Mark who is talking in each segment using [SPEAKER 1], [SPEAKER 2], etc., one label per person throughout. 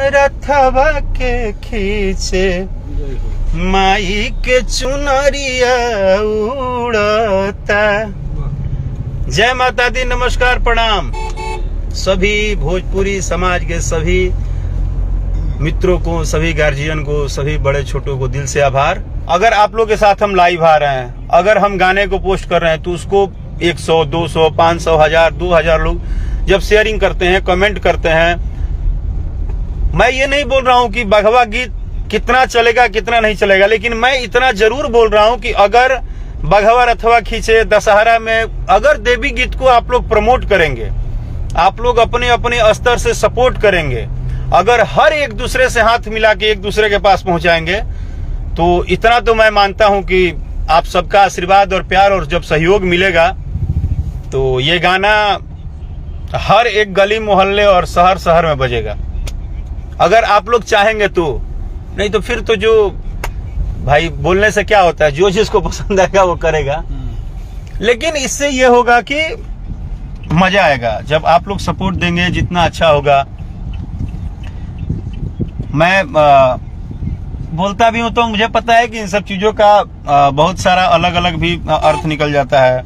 [SPEAKER 1] रथवा के खींचे माई के चुनरिया उड़ता। जय माता दी, नमस्कार, प्रणाम सभी भोजपुरी समाज के सभी मित्रों को, सभी गार्जियन को, सभी बड़े छोटों को दिल से आभार। अगर आप लोग के साथ हम लाइव आ रहे हैं, अगर हम गाने को पोस्ट कर रहे हैं तो उसको 100, 200, 500, 1000, 2000 लोग जब शेयरिंग करते हैं, कमेंट करते हैं। मैं ये नहीं बोल रहा हूं कि भगवा गीत कितना चलेगा कितना नहीं चलेगा, लेकिन मैं इतना जरूर बोल रहा हूं कि अगर भगवा रथवा खींचे दशहरा में, अगर देवी गीत को आप लोग प्रमोट करेंगे, आप लोग अपने अपने स्तर से सपोर्ट करेंगे, अगर हर एक दूसरे से हाथ मिला के एक दूसरे के पास पहुंचाएंगे, तो इतना तो मैं मानता हूं कि आप सबका आशीर्वाद और प्यार और जब सहयोग मिलेगा तो ये गाना हर एक गली मोहल्ले और शहर शहर में बजेगा। अगर आप लोग चाहेंगे तो, नहीं तो फिर तो जो भाई बोलने से क्या होता है, जो जिसको पसंद आएगा वो करेगा। लेकिन इससे ये होगा कि मजा आएगा जब आप लोग सपोर्ट देंगे, जितना अच्छा होगा। मैं बोलता भी हूं तो मुझे पता है कि इन सब चीजों का बहुत सारा अलग अलग भी अर्थ निकल जाता है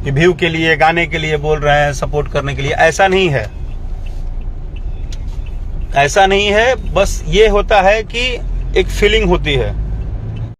[SPEAKER 1] कि व्यू के लिए, गाने के लिए बोल रहे हैं, सपोर्ट करने के लिए। ऐसा नहीं है, ऐसा नहीं है। बस ये होता है कि एक फीलिंग होती है